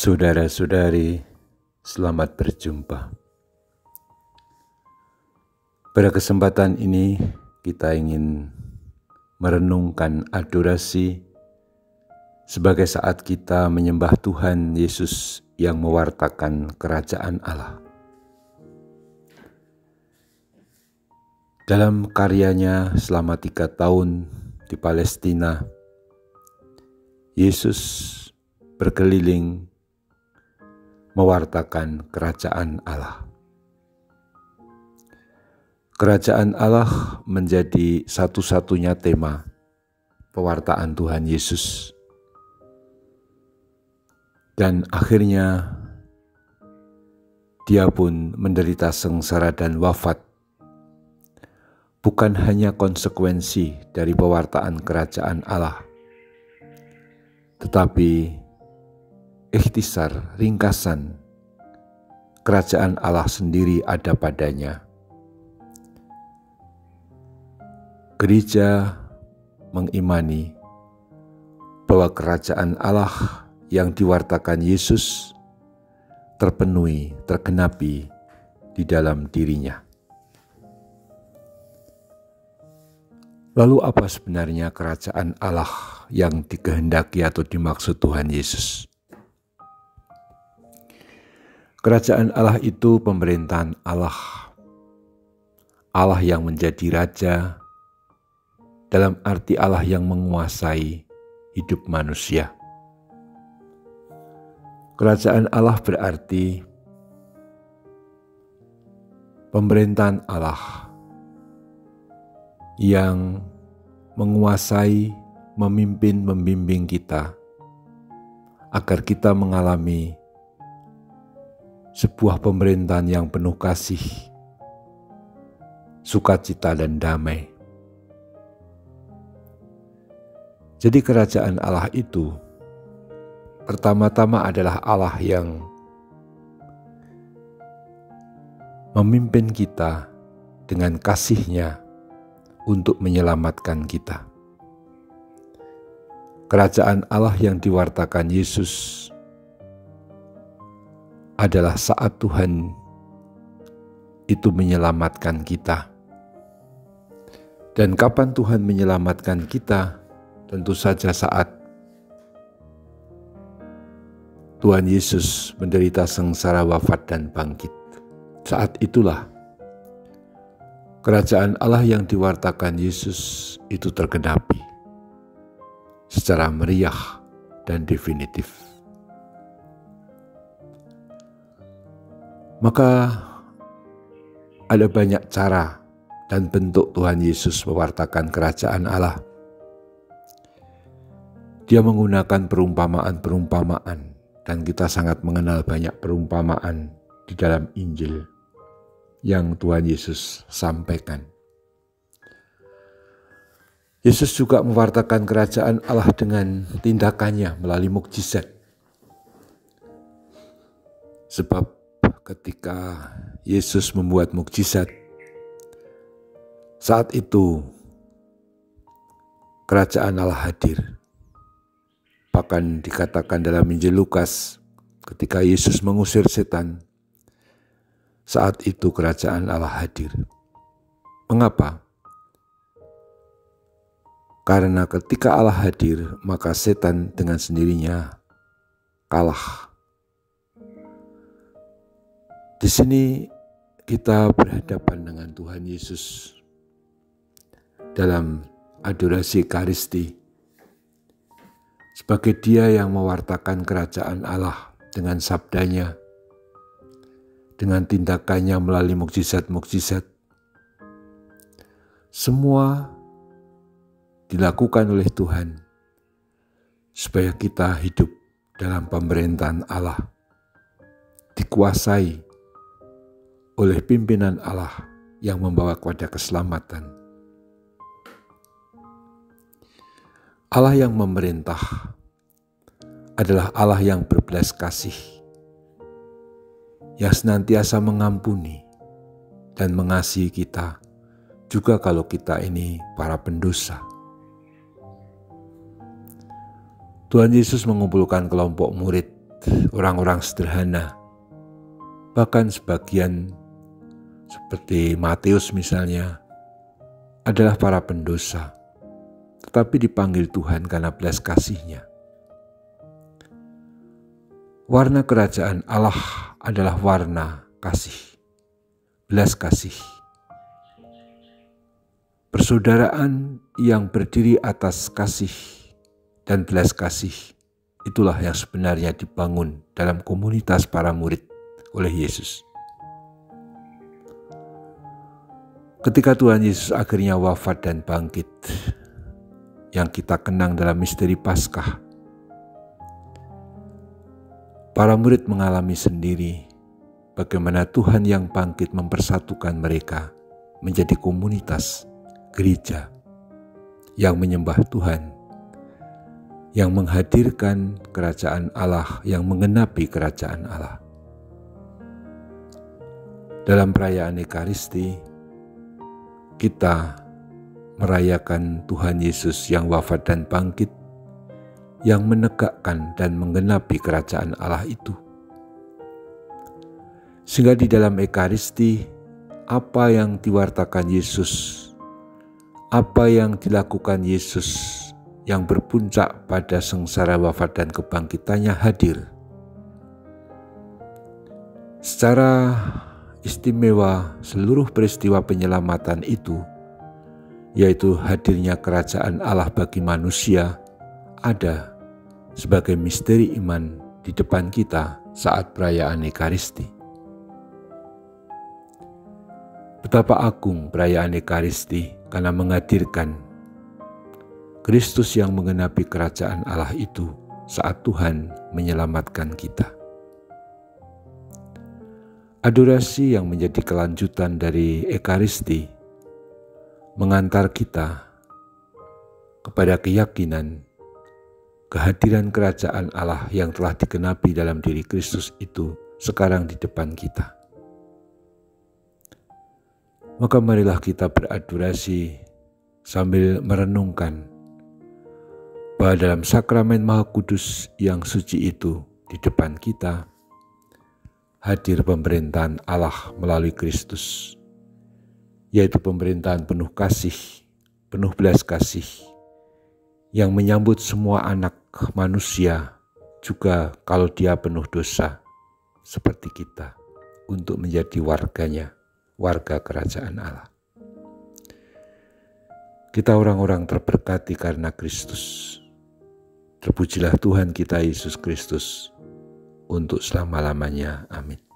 Saudara-saudari, selamat berjumpa. Pada kesempatan ini kita ingin merenungkan adorasi sebagai saat kita menyembah Tuhan Yesus yang mewartakan kerajaan Allah. Dalam karyanya selama 3 tahun di Palestina, Yesus berkeliling mewartakan kerajaan Allah. Kerajaan Allah menjadi satu-satunya tema pewartaan Tuhan Yesus. Dan akhirnya dia pun menderita sengsara dan wafat. Bukan hanya konsekuensi dari pewartaan kerajaan Allah, tetapi ikhtisar, ringkasan, kerajaan Allah sendiri ada padanya. Gereja mengimani bahwa kerajaan Allah yang diwartakan Yesus terpenuhi, tergenapi di dalam dirinya. Lalu apa sebenarnya kerajaan Allah yang dikehendaki atau dimaksud Tuhan Yesus? Kerajaan Allah itu pemerintahan Allah. Allah yang menjadi raja, dalam arti Allah yang menguasai hidup manusia. Kerajaan Allah berarti pemerintahan Allah yang menguasai, memimpin, membimbing kita agar kita mengalami sebuah pemerintahan yang penuh kasih, sukacita dan damai. Jadi kerajaan Allah itu pertama-tama adalah Allah yang memimpin kita dengan kasih-Nya untuk menyelamatkan kita. Kerajaan Allah yang diwartakan Yesus adalah saat Tuhan itu menyelamatkan kita. Dan kapan Tuhan menyelamatkan kita? Tentu saja saat Tuhan Yesus menderita sengsara, wafat dan bangkit. Saat itulah kerajaan Allah yang diwartakan Yesus itu tergenapi secara meriah dan definitif. Maka ada banyak cara dan bentuk Tuhan Yesus mewartakan kerajaan Allah. Dia menggunakan perumpamaan-perumpamaan, dan kita sangat mengenal banyak perumpamaan di dalam Injil yang Tuhan Yesus sampaikan. Yesus juga mewartakan kerajaan Allah dengan tindakannya melalui mukjizat. Sebab ketika Yesus membuat mukjizat, saat itu kerajaan Allah hadir. Bahkan dikatakan dalam Injil Lukas, ketika Yesus mengusir setan, saat itu kerajaan Allah hadir. Mengapa? Karena ketika Allah hadir, maka setan dengan sendirinya kalah. Di sini kita berhadapan dengan Tuhan Yesus dalam adorasi Ekaristi sebagai Dia yang mewartakan kerajaan Allah dengan sabdanya, dengan tindakannya melalui mukjizat-mukjizat. Semua dilakukan oleh Tuhan supaya kita hidup dalam pemerintahan Allah, dikuasai oleh pimpinan Allah yang membawa kepada keselamatan. Allah yang memerintah adalah Allah yang berbelas kasih, yang senantiasa mengampuni dan mengasihi kita, juga kalau kita ini para pendosa. Tuhan Yesus mengumpulkan kelompok murid orang-orang sederhana, bahkan sebagian seperti Matius misalnya, adalah para pendosa, tetapi dipanggil Tuhan karena belas kasih-Nya. Warna kerajaan Allah adalah warna kasih, belas kasih. Persaudaraan yang berdiri atas kasih dan belas kasih, itulah yang sebenarnya dibangun dalam komunitas para murid oleh Yesus. Ketika Tuhan Yesus akhirnya wafat dan bangkit, yang kita kenang dalam misteri Paskah, para murid mengalami sendiri bagaimana Tuhan yang bangkit mempersatukan mereka menjadi komunitas gereja yang menyembah Tuhan, yang menghadirkan kerajaan Allah, yang menggenapi kerajaan Allah. Dalam perayaan Ekaristi, kita merayakan Tuhan Yesus yang wafat dan bangkit, yang menegakkan dan menggenapi kerajaan Allah itu. Sehingga di dalam Ekaristi, apa yang diwartakan Yesus, apa yang dilakukan Yesus yang berpuncak pada sengsara wafat dan kebangkitannya hadir. Secara istimewa, seluruh peristiwa penyelamatan itu, yaitu hadirnya kerajaan Allah bagi manusia, ada sebagai misteri iman di depan kita saat perayaan Ekaristi. Betapa agung perayaan Ekaristi karena menghadirkan Kristus yang menggenapi kerajaan Allah itu saat Tuhan menyelamatkan kita. Adorasi yang menjadi kelanjutan dari Ekaristi mengantar kita kepada keyakinan kehadiran kerajaan Allah yang telah digenapi dalam diri Kristus itu sekarang di depan kita. Maka marilah kita beradorasi sambil merenungkan bahwa dalam sakramen Maha Kudus yang suci itu di depan kita hadir pemerintahan Allah melalui Kristus, yaitu pemerintahan penuh kasih, penuh belas kasih, yang menyambut semua anak manusia, juga kalau dia penuh dosa, seperti kita, untuk menjadi warganya, warga kerajaan Allah. Kita orang-orang terberkati karena Kristus. Terpujilah Tuhan kita Yesus Kristus untuk selama-lamanya. Amin.